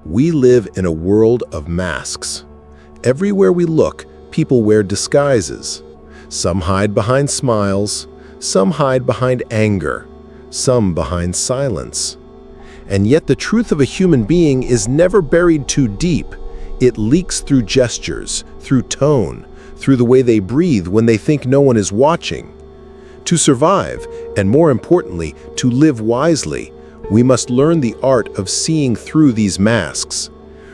We live in a world of masks. Everywhere we look, people wear disguises. Some hide behind smiles, some hide behind anger, some behind silence. And yet the truth of a human being is never buried too deep. It leaks through gestures, through tone, through the way they breathe when they think no one is watching. To survive, and more importantly, to live wisely, we must learn the art of seeing through these masks.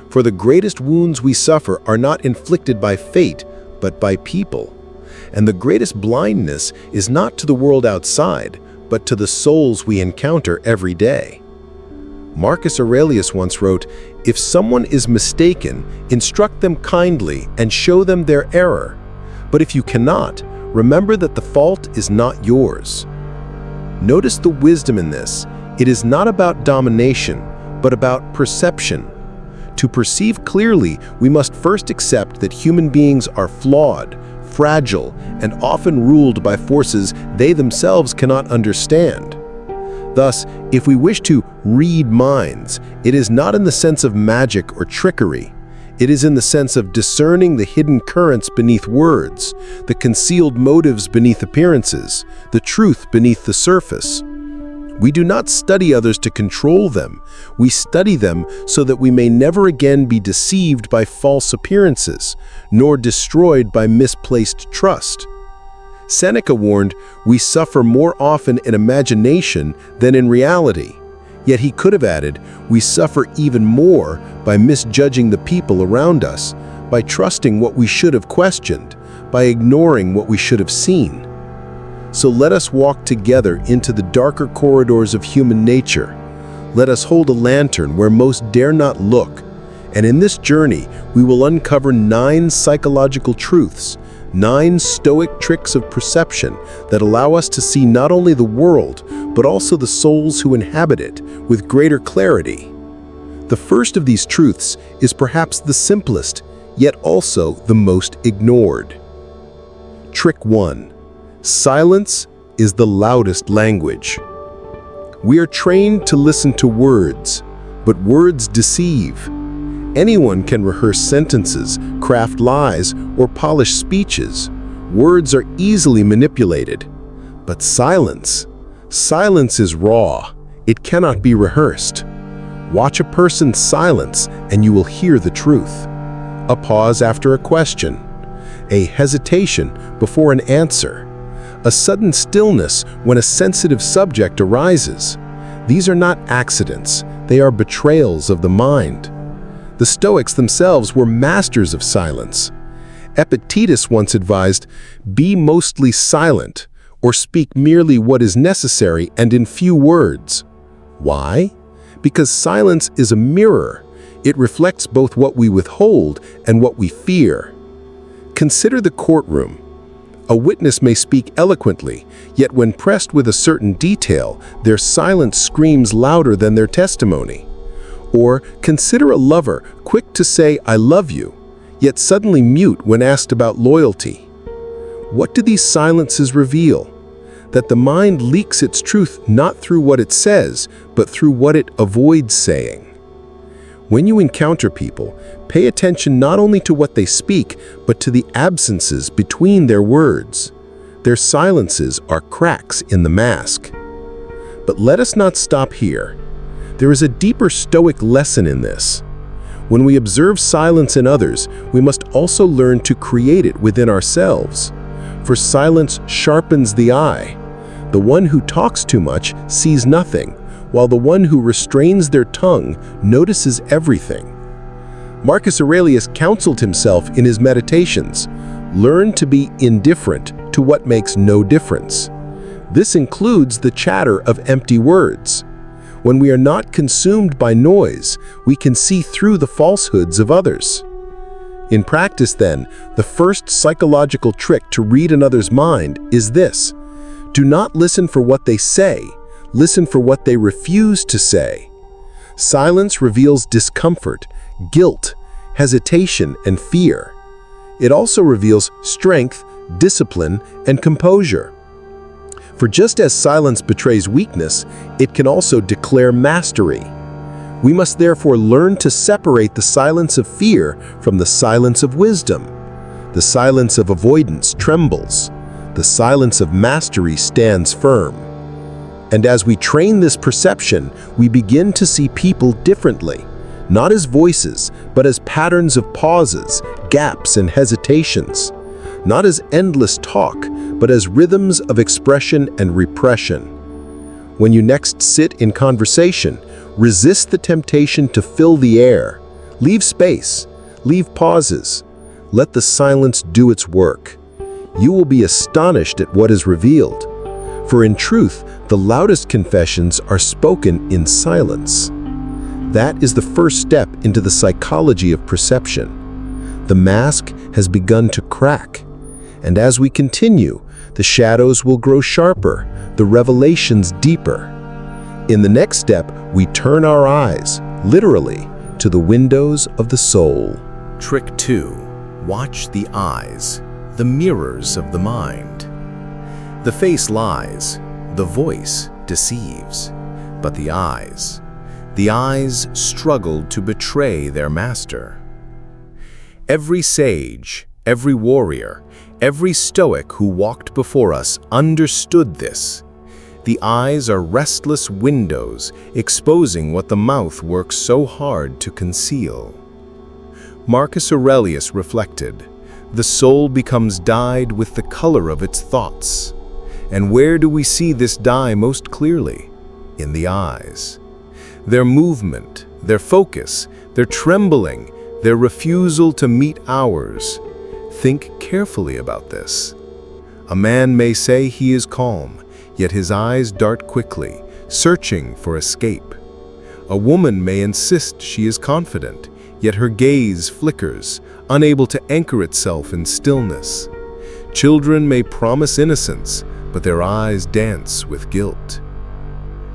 For the greatest wounds we suffer are not inflicted by fate, but by people. And the greatest blindness is not to the world outside, but to the souls we encounter every day. Marcus Aurelius once wrote, "If someone is mistaken, instruct them kindly and show them their error. But if you cannot, remember that the fault is not yours." Notice the wisdom in this. It is not about domination, but about perception. To perceive clearly, we must first accept that human beings are flawed, fragile, and often ruled by forces they themselves cannot understand. Thus, if we wish to read minds, it is not in the sense of magic or trickery. It is in the sense of discerning the hidden currents beneath words, the concealed motives beneath appearances, the truth beneath the surface. We do not study others to control them. We study them so that we may never again be deceived by false appearances, nor destroyed by misplaced trust. Seneca warned, "We suffer more often in imagination than in reality." Yet he could have added, "We suffer even more by misjudging the people around us, by trusting what we should have questioned, by ignoring what we should have seen." So let us walk together into the darker corridors of human nature. Let us hold a lantern where most dare not look. And in this journey, we will uncover 9 psychological truths, 9 Stoic tricks of perception that allow us to see not only the world, but also the souls who inhabit it with greater clarity. The first of these truths is perhaps the simplest, yet also the most ignored. Trick 1. Silence is the loudest language. We are trained to listen to words, but words deceive. Anyone can rehearse sentences, craft lies, or polish speeches. Words are easily manipulated. But silence is raw. It cannot be rehearsed. Watch a person's silence and you will hear the truth. A pause after a question. A hesitation before an answer. A sudden stillness when a sensitive subject arises. These are not accidents. They are betrayals of the mind. The Stoics themselves were masters of silence. Epictetus once advised, "Be mostly silent, or speak merely what is necessary and in few words." Why? Because silence is a mirror. It reflects both what we withhold and what we fear. Consider the courtroom. A witness may speak eloquently, yet when pressed with a certain detail, their silence screams louder than their testimony. Or consider a lover quick to say, "I love you," yet suddenly mute when asked about loyalty. What do these silences reveal? That the mind leaks its truth not through what it says, but through what it avoids saying. When you encounter people, pay attention not only to what they speak, but to the absences between their words. Their silences are cracks in the mask. But let us not stop here. There is a deeper Stoic lesson in this. When we observe silence in others, we must also learn to create it within ourselves. For silence sharpens the eye. The one who talks too much sees nothing, while the one who restrains their tongue notices everything. Marcus Aurelius counseled himself in his meditations, "Learn to be indifferent to what makes no difference." This includes the chatter of empty words. When we are not consumed by noise, we can see through the falsehoods of others. In practice, then, the first psychological trick to read another's mind is this: do not listen for what they say, listen for what they refuse to say. Silence reveals discomfort, guilt, hesitation, and fear. It also reveals strength, discipline, and composure. For just as silence betrays weakness, it can also declare mastery. We must therefore learn to separate the silence of fear from the silence of wisdom. The silence of avoidance trembles. The silence of mastery stands firm. And as we train this perception, we begin to see people differently, not as voices, but as patterns of pauses, gaps, and hesitations. Not as endless talk, but as rhythms of expression and repression. When you next sit in conversation, resist the temptation to fill the air. Leave space, leave pauses. Let the silence do its work. You will be astonished at what is revealed. For in truth, the loudest confessions are spoken in silence. That is the first step into the psychology of perception. The mask has begun to crack. And as we continue, the shadows will grow sharper, the revelations deeper. In the next step, we turn our eyes, literally, to the windows of the soul. Trick 2. Watch the eyes, the mirrors of the mind. The face lies, the voice deceives, but the eyes struggled to betray their master. Every sage, every warrior, every Stoic who walked before us understood this. The eyes are restless windows exposing what the mouth works so hard to conceal. Marcus Aurelius reflected, "The soul becomes dyed with the color of its thoughts." And where do we see this dye most clearly? In the eyes. Their movement, their focus, their trembling, their refusal to meet ours. Think carefully about this. A man may say he is calm, yet his eyes dart quickly, searching for escape. A woman may insist she is confident, yet her gaze flickers, unable to anchor itself in stillness. Children may promise innocence, but their eyes dance with guilt.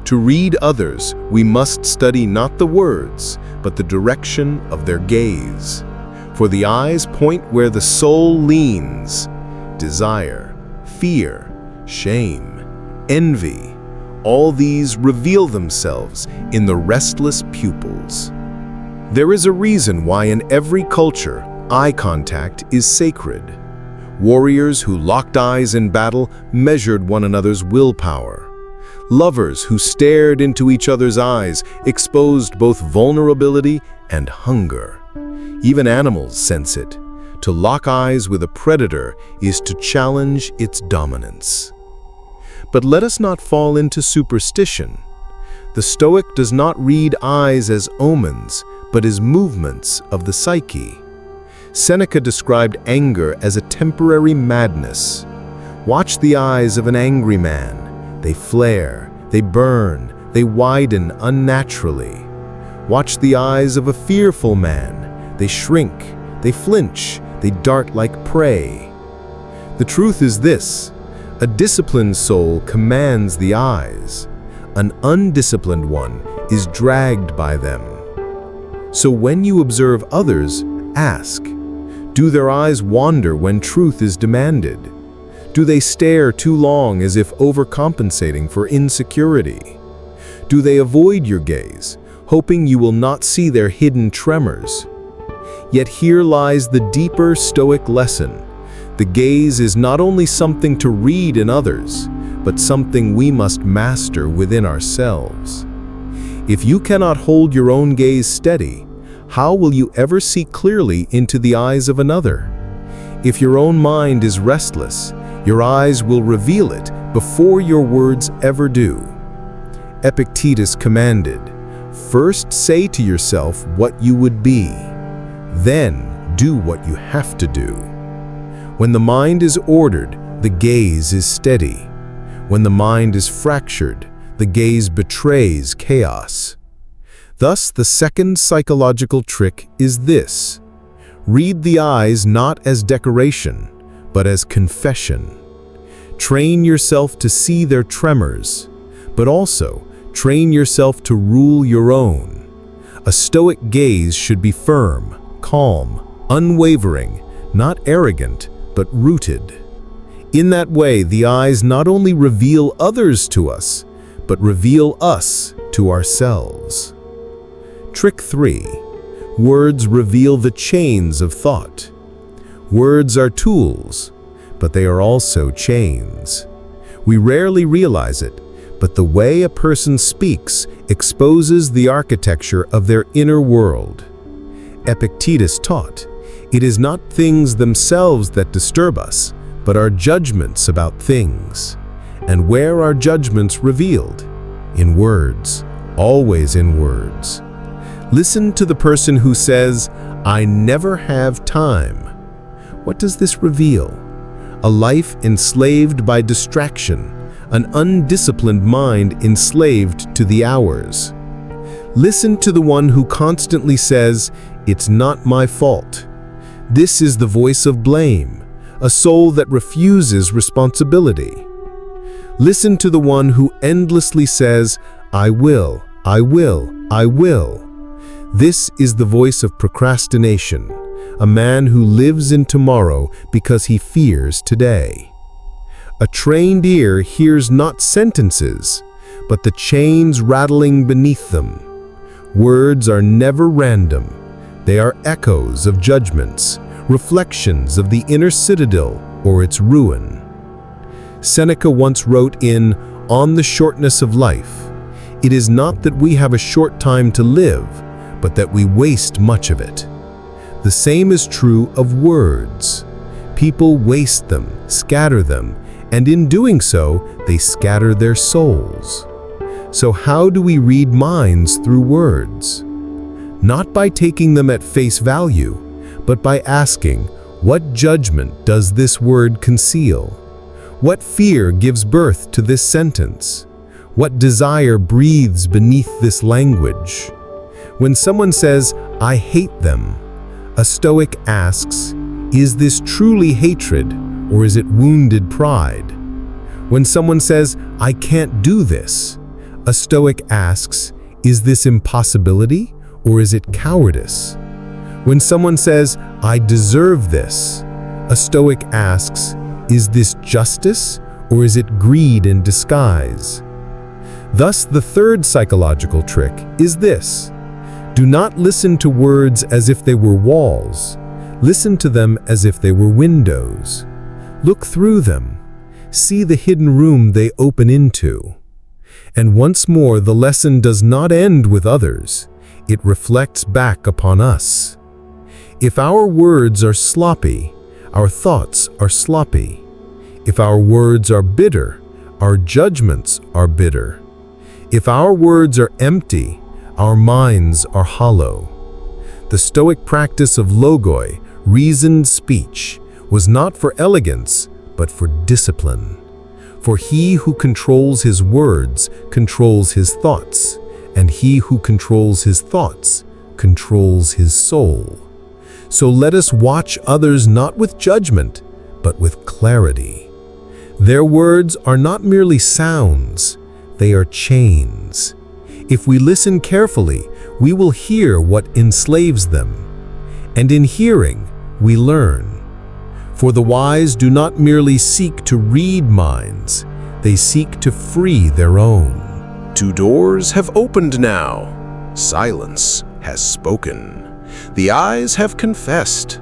To read others, we must study not the words, but the direction of their gaze. For the eyes point where the soul leans. Desire, fear, shame, envy, all these reveal themselves in the restless pupils. There is a reason why in every culture, eye contact is sacred. Warriors who locked eyes in battle measured one another's willpower. Lovers who stared into each other's eyes exposed both vulnerability and hunger. Even animals sense it. To lock eyes with a predator is to challenge its dominance. But let us not fall into superstition. The Stoic does not read eyes as omens, but as movements of the psyche. Seneca described anger as a temporary madness. Watch the eyes of an angry man. They flare, they burn, they widen unnaturally. Watch the eyes of a fearful man. They shrink, they flinch, they dart like prey. The truth is this: a disciplined soul commands the eyes. An undisciplined one is dragged by them. So when you observe others, ask, do their eyes wander when truth is demanded? Do they stare too long as if overcompensating for insecurity? Do they avoid your gaze, hoping you will not see their hidden tremors? Yet here lies the deeper Stoic lesson. The gaze is not only something to read in others, but something we must master within ourselves. If you cannot hold your own gaze steady, how will you ever see clearly into the eyes of another? If your own mind is restless, your eyes will reveal it before your words ever do. Epictetus commanded, "First say to yourself what you would be, then do what you have to do." When the mind is ordered, the gaze is steady. When the mind is fractured, the gaze betrays chaos. Thus, the second psychological trick is this: read the eyes not as decoration, but as confession. Train yourself to see their tremors, but also train yourself to rule your own. A Stoic gaze should be firm, calm, unwavering, not arrogant, but rooted. In that way, the eyes not only reveal others to us, but reveal us to ourselves. Trick 3. Words reveal the chains of thought. Words are tools, but they are also chains. We rarely realize it, but the way a person speaks exposes the architecture of their inner world. Epictetus taught, "It is not things themselves that disturb us, but our judgments about things." And where are judgments revealed? In words, always in words. Listen to the person who says, "I never have time." What does this reveal? A life enslaved by distraction, an undisciplined mind enslaved to the hours. Listen to the one who constantly says, "It's not my fault." This is the voice of blame, a soul that refuses responsibility. Listen to the one who endlessly says, "I will, I will, I will." This is the voice of procrastination, a man who lives in tomorrow because he fears today. A trained ear hears not sentences, but the chains rattling beneath them. Words are never random. They are echoes of judgments, reflections of the inner citadel or its ruin. Seneca once wrote in On the Shortness of Life, "It is not that we have a short time to live, but that we waste much of it." The same is true of words. People waste them, scatter them, and in doing so, they scatter their souls. So how do we read minds through words? Not by taking them at face value, but by asking, what judgment does this word conceal? What fear gives birth to this sentence? What desire breathes beneath this language? When someone says, "I hate them," a Stoic asks, is this truly hatred or is it wounded pride? When someone says, "I can't do this," a Stoic asks, is this impossibility or is it cowardice? When someone says, "I deserve this," a Stoic asks, is this justice or is it greed in disguise? Thus, the third psychological trick is this. Do not listen to words as if they were walls. Listen to them as if they were windows. Look through them. See the hidden room they open into. And once more, the lesson does not end with others. It reflects back upon us. If our words are sloppy, our thoughts are sloppy. If our words are bitter, our judgments are bitter. If our words are empty, our minds are hollow. The Stoic practice of logoi, reasoned speech, was not for elegance, but for discipline. For he who controls his words controls his thoughts, and he who controls his thoughts controls his soul. So let us watch others not with judgment, but with clarity. Their words are not merely sounds, they are chains. If we listen carefully, we will hear what enslaves them. And in hearing, we learn. For the wise do not merely seek to read minds, they seek to free their own. 2 doors have opened now. Silence has spoken. The eyes have confessed.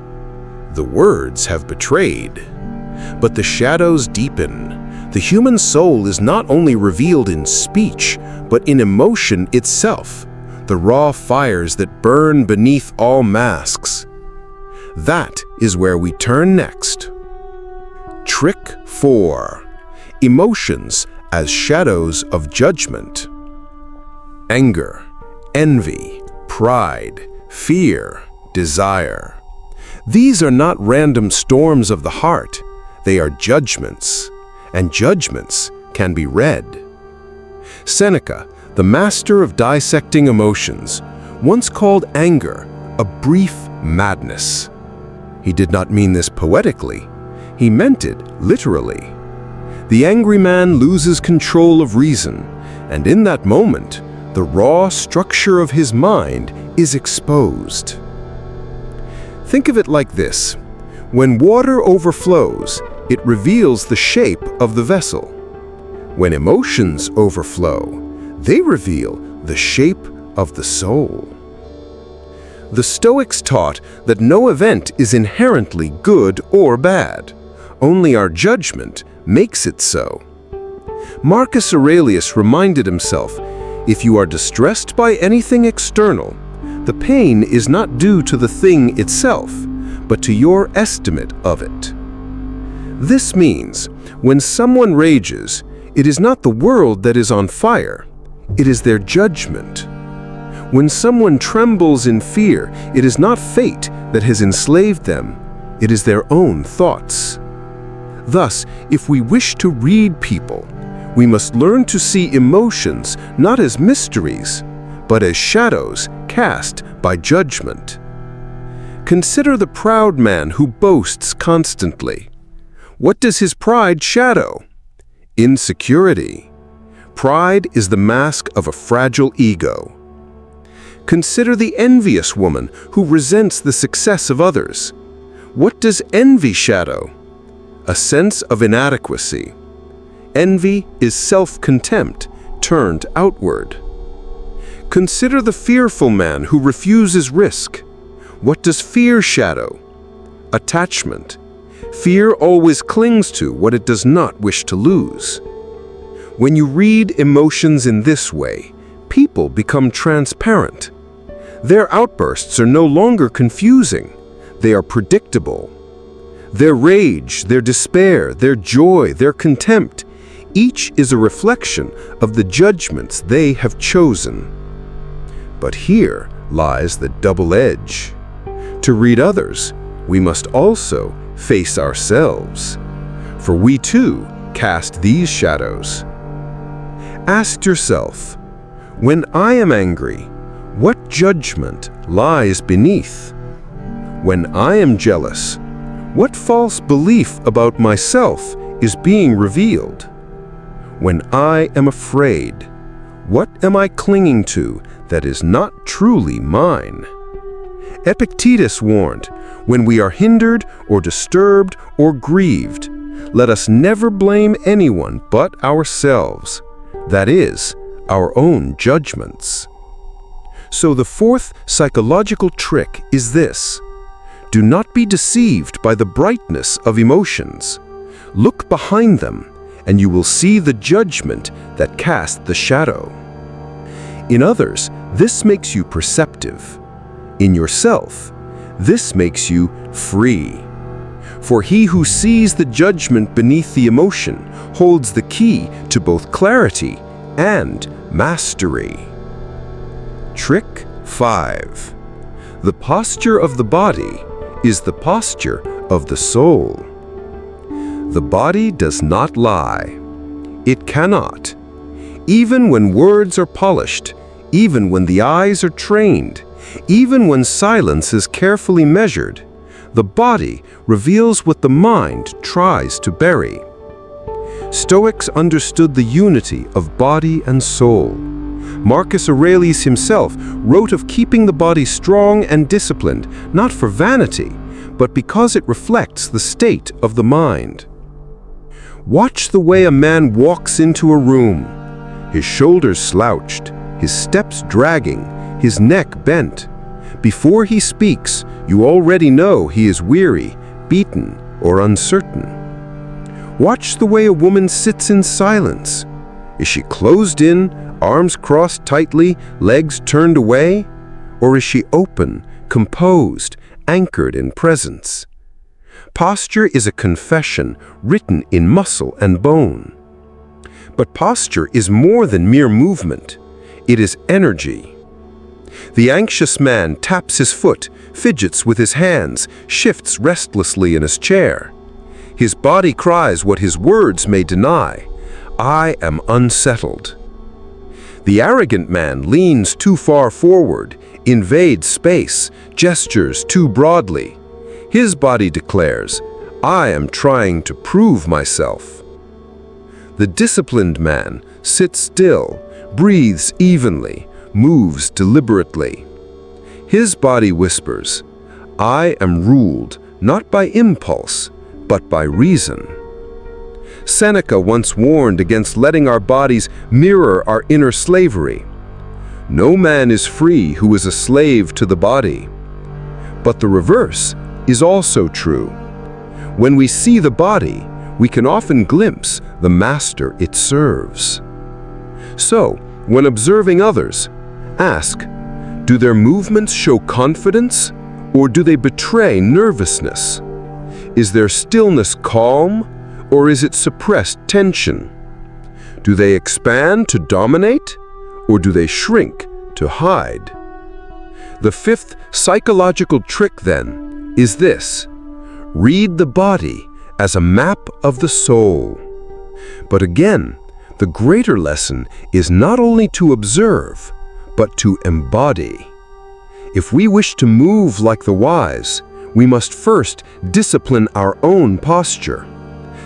The words have betrayed. But the shadows deepen. The human soul is not only revealed in speech, but in emotion itself, the raw fires that burn beneath all masks. That is where we turn next. Trick 4. Emotions as shadows of judgment. Anger, envy, pride, fear, desire. These are not random storms of the heart. They are judgments, and judgments can be read. Seneca, the master of dissecting emotions, once called anger a brief madness. He did not mean this poetically. He meant it literally. The angry man loses control of reason, and in that moment, the raw structure of his mind is exposed. Think of it like this. When water overflows, it reveals the shape of the vessel. When emotions overflow, they reveal the shape of the soul. The Stoics taught that no event is inherently good or bad. Only our judgment makes it so. Marcus Aurelius reminded himself, if you are distressed by anything external, the pain is not due to the thing itself, but to your estimate of it. This means, when someone rages, it is not the world that is on fire, it is their judgment. When someone trembles in fear, it is not fate that has enslaved them, it is their own thoughts. Thus, if we wish to read people, we must learn to see emotions not as mysteries, but as shadows cast by judgment. Consider the proud man who boasts constantly. What does his pride shadow? Insecurity. Pride is the mask of a fragile ego. Consider the envious woman who resents the success of others. What does envy shadow? A sense of inadequacy. Envy is self-contempt turned outward. Consider the fearful man who refuses risk. What does fear shadow? Attachment. Fear always clings to what it does not wish to lose. When you read emotions in this way, people become transparent. Their outbursts are no longer confusing. They are predictable. Their rage, their despair, their joy, their contempt, each is a reflection of the judgments they have chosen. But here lies the double edge. To read others, we must also face ourselves, for we too cast these shadows. Ask yourself, when I am angry, what judgment lies beneath? When I am jealous, what false belief about myself is being revealed? When I am afraid, what am I clinging to that is not truly mine? Epictetus warned, when we are hindered or disturbed or grieved, let us never blame anyone but ourselves, that is, our own judgments. So the fourth psychological trick is this: do not be deceived by the brightness of emotions. Look behind them, and you will see the judgment that cast the shadow. In others, this makes you perceptive. In yourself, this makes you free. For he who sees the judgment beneath the emotion holds the key to both clarity and mastery. Trick 5. The posture of the body is the posture of the soul. The body does not lie. It cannot. Even when words are polished, even when the eyes are trained, even when silence is carefully measured, the body reveals what the mind tries to bury. Stoics understood the unity of body and soul. Marcus Aurelius himself wrote of keeping the body strong and disciplined, not for vanity, but because it reflects the state of the mind. Watch the way a man walks into a room. His shoulders slouched, his steps dragging, his neck bent. Before he speaks, you already know he is weary, beaten, or uncertain. Watch the way a woman sits in silence. Is she closed in, arms crossed tightly, legs turned away? Or is she open, composed, anchored in presence? Posture is a confession written in muscle and bone. But posture is more than mere movement. It is energy. The anxious man taps his foot, fidgets with his hands, shifts restlessly in his chair. His body cries what his words may deny: I am unsettled. The arrogant man leans too far forward, invades space, gestures too broadly. His body declares, I am trying to prove myself. The disciplined man sits still, breathes evenly, moves deliberately. His body whispers, I am ruled not by impulse, but by reason. Seneca once warned against letting our bodies mirror our inner slavery. No man is free who is a slave to the body. But the reverse is also true. When we see the body, we can often glimpse the master it serves. So, when observing others, ask, do their movements show confidence, or do they betray nervousness? Is their stillness calm, or is it suppressed tension? Do they expand to dominate, or do they shrink to hide? The fifth psychological trick, then, is this: read the body as a map of the soul. But again, the greater lesson is not only to observe, but to embody. If we wish to move like the wise, we must first discipline our own posture.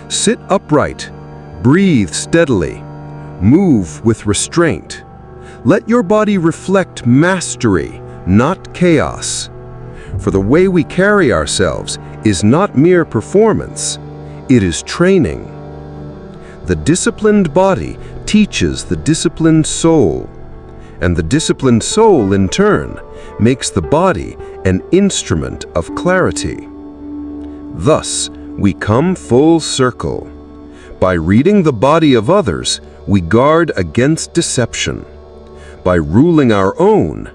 Sit upright, breathe steadily, move with restraint. Let your body reflect mastery, not chaos. For the way we carry ourselves is not mere performance, it is training. The disciplined body teaches the disciplined soul, and the disciplined soul, in turn, makes the body an instrument of clarity. Thus, we come full circle. By reading the body of others, we guard against deception. By ruling our own,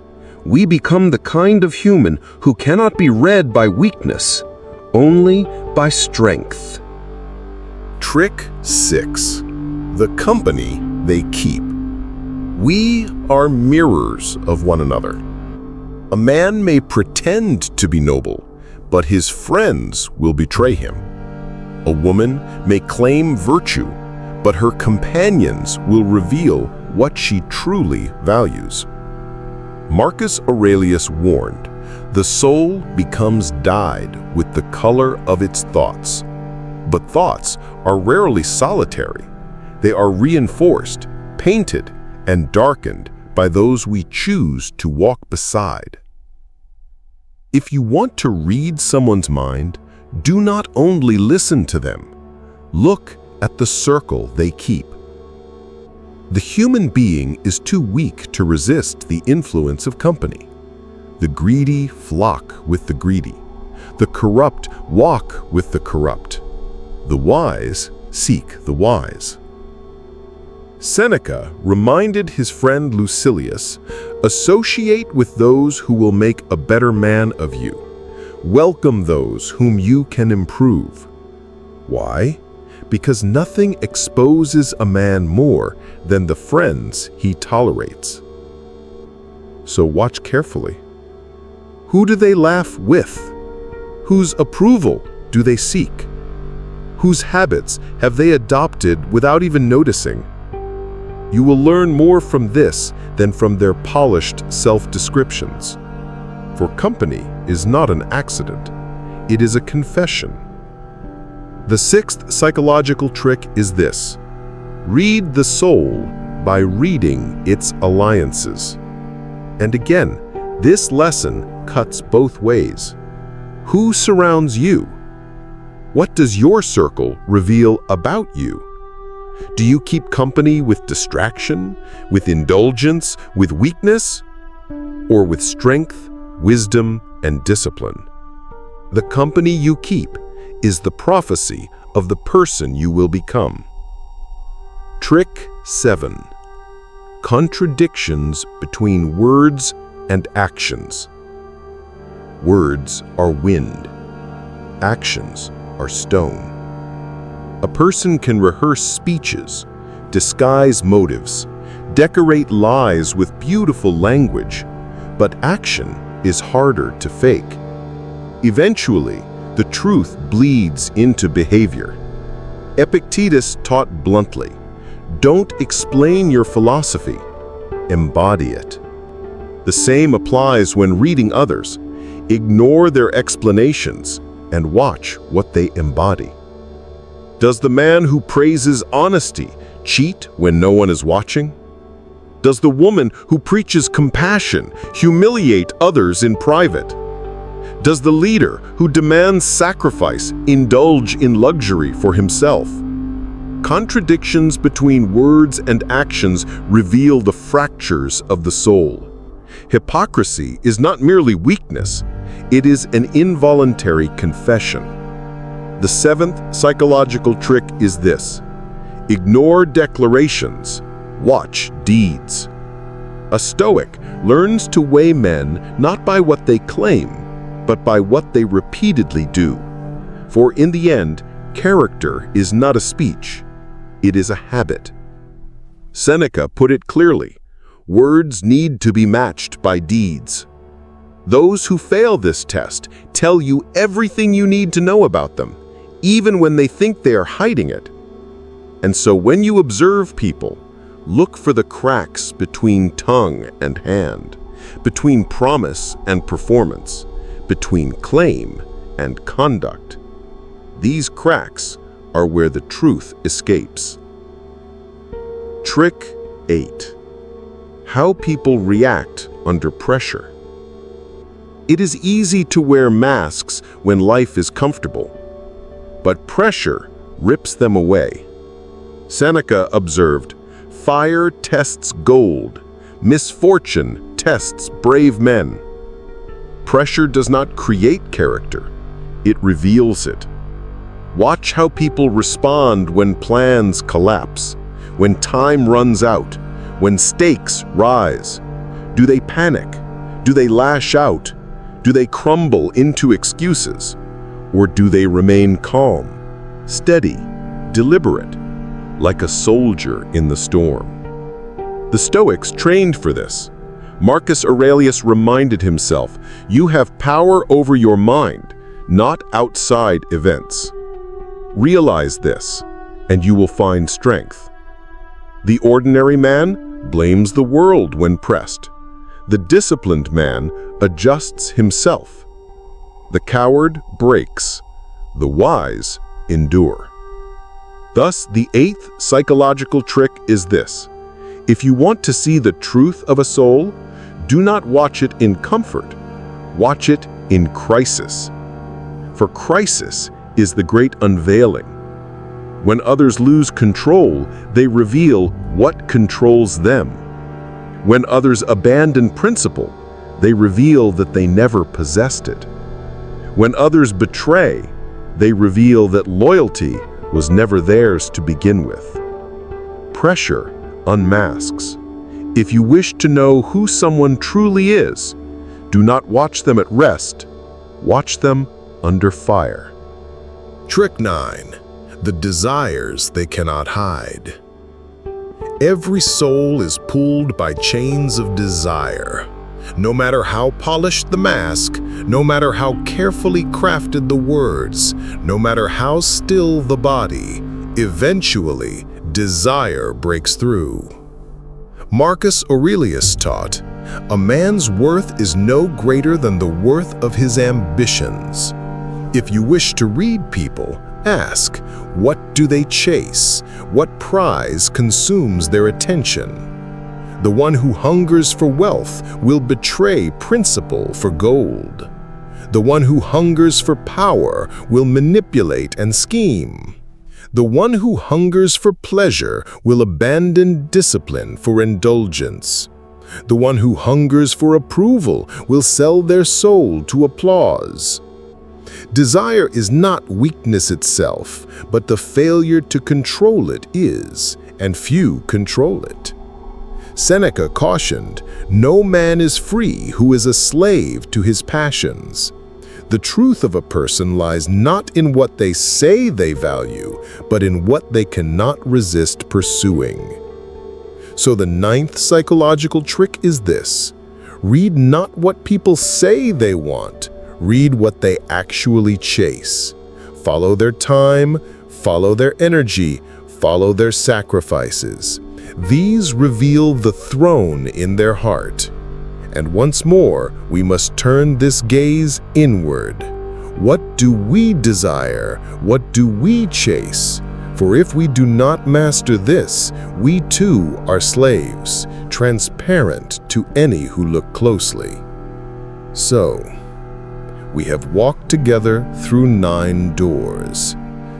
we become the kind of human who cannot be read by weakness, only by strength. Trick 6. The company they keep. We are mirrors of one another. A man may pretend to be noble, but his friends will betray him. A woman may claim virtue, but her companions will reveal what she truly values. Marcus Aurelius warned, "The soul becomes dyed with the color of its thoughts." But thoughts are rarely solitary. They are reinforced, painted, and darkened by those we choose to walk beside. If you want to read someone's mind, do not only listen to them. Look at the circle they keep. The human being is too weak to resist the influence of company. The greedy flock with the greedy. The corrupt walk with the corrupt. The wise seek the wise. Seneca reminded his friend Lucilius, "Associate with those who will make a better man of you. Welcome those whom you can improve." Why? Because nothing exposes a man more than the friends he tolerates. So watch carefully. Who do they laugh with? Whose approval do they seek? Whose habits have they adopted without even noticing? You will learn more from this than from their polished self-descriptions. For company is not an accident, it is a confession. The sixth psychological trick is this: read the soul by reading its alliances. And again, this lesson cuts both ways. Who surrounds you? What does your circle reveal about you? Do you keep company with distraction, with indulgence, with weakness, or with strength, wisdom, and discipline? The company you keep is the prophecy of the person you will become. Trick 7. Contradictions between words and actions. Words are wind. Actions are stone. A person can rehearse speeches, disguise motives, decorate lies with beautiful language, but action is harder to fake. Eventually, the truth bleeds into behavior. Epictetus taught bluntly, "Don't explain your philosophy, embody it." The same applies when reading others. Ignore their explanations and watch what they embody. Does the man who praises honesty cheat when no one is watching? Does the woman who preaches compassion humiliate others in private? Does the leader who demands sacrifice indulge in luxury for himself? Contradictions between words and actions reveal the fractures of the soul. Hypocrisy is not merely weakness, It is an involuntary confession. The seventh psychological trick is this: ignore declarations, watch deeds. A Stoic learns to weigh men not by what they claim, but by what they repeatedly do. For in the end, character is not a speech, it is a habit. Seneca put it clearly: words need to be matched by deeds. Those who fail this test tell you everything you need to know about them, even when they think they are hiding it. And so when you observe people, look for the cracks between tongue and hand, between promise and performance, between claim and conduct. These cracks are where the truth escapes. Trick 8. How people react under pressure. It is easy to wear masks when life is comfortable, but pressure rips them away. Seneca observed, "Fire tests gold, misfortune tests brave men." Pressure does not create character, it reveals it. Watch how people respond when plans collapse, when time runs out, when stakes rise. Do they panic? Do they lash out? Do they crumble into excuses? Or do they remain calm, steady, deliberate, like a soldier in the storm? The Stoics trained for this. Marcus Aurelius reminded himself, "You have power over your mind, not outside events." Realize this, and you will find strength. The ordinary man blames the world when pressed. The disciplined man adjusts himself. The coward breaks. The wise endure. Thus, the eighth psychological trick is this: if you want to see the truth of a soul, do not watch it in comfort. Watch it in crisis. For crisis is the great unveiling. When others lose control, they reveal what controls them. When others abandon principle, they reveal that they never possessed it. When others betray, they reveal that loyalty was never theirs to begin with. Pressure unmasks. If you wish to know who someone truly is, do not watch them at rest, watch them under fire. Trick 9. The desires they cannot hide. Every soul is pulled by chains of desire. No matter how polished the mask, no matter how carefully crafted the words, no matter how still the body, eventually desire breaks through. Marcus Aurelius taught, "A man's worth is no greater than the worth of his ambitions." If you wish to read people, ask, what do they chase? What prize consumes their attention? The one who hungers for wealth will betray principle for gold. The one who hungers for power will manipulate and scheme. The one who hungers for pleasure will abandon discipline for indulgence. The one who hungers for approval will sell their soul to applause. Desire is not weakness itself, but the failure to control it is, and few control it. Seneca cautioned, "No man is free who is a slave to his passions." The truth of a person lies not in what they say they value, but in what they cannot resist pursuing. So the ninth psychological trick is this: read not what people say they want, read what they actually chase. Follow their time, follow their energy, follow their sacrifices. These reveal the throne in their heart. And once more, we must turn this gaze inward. What do we desire? What do we chase? For if we do not master this, we too are slaves, transparent to any who look closely. So, we have walked together through 9 doors: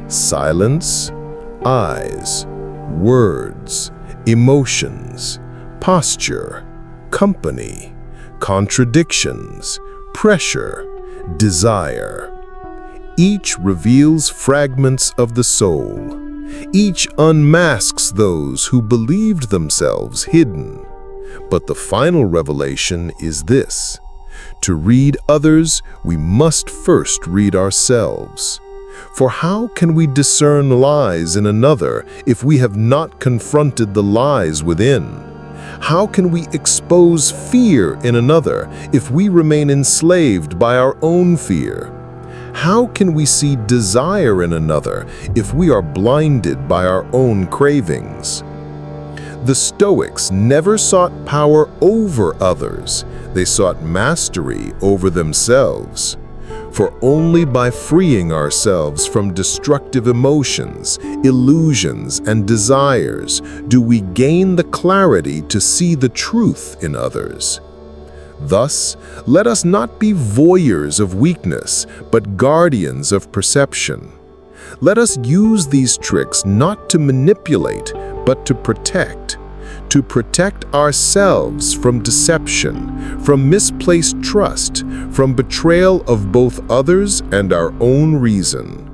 silence, eyes, words, emotions, posture, company, contradictions, pressure, desire. Each reveals fragments of the soul. Each unmasks those who believed themselves hidden. But the final revelation is this: to read others, we must first read ourselves. For how can we discern lies in another if we have not confronted the lies within? How can we expose fear in another if we remain enslaved by our own fear? How can we see desire in another if we are blinded by our own cravings? The Stoics never sought power over others. They sought mastery over themselves. For only by freeing ourselves from destructive emotions, illusions, and desires do we gain the clarity to see the truth in others. Thus, let us not be voyeurs of weakness, but guardians of perception. Let us use these tricks not to manipulate, but to protect ourselves from deception, from misplaced trust, from betrayal of both others and our own reason.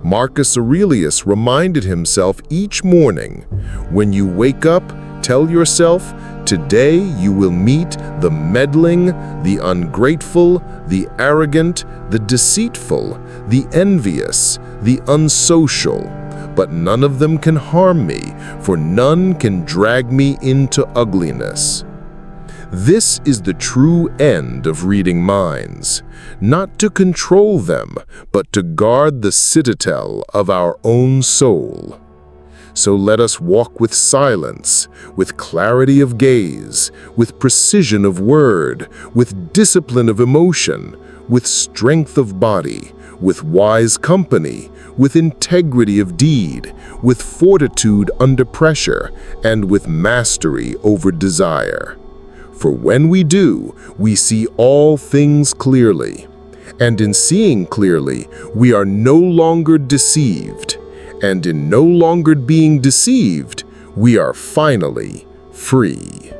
Marcus Aurelius reminded himself each morning, when you wake up, tell yourself, today you will meet the meddling, the ungrateful, the arrogant, the deceitful, the envious, the unsocial. But none of them can harm me, for none can drag me into ugliness. This is the true end of reading minds, not to control them, but to guard the citadel of our own soul. So let us walk with silence, with clarity of gaze, with precision of word, with discipline of emotion, with strength of body, with wise company, with integrity of deed, with fortitude under pressure, and with mastery over desire. For when we do, we see all things clearly. And in seeing clearly, we are no longer deceived. And in no longer being deceived, we are finally free.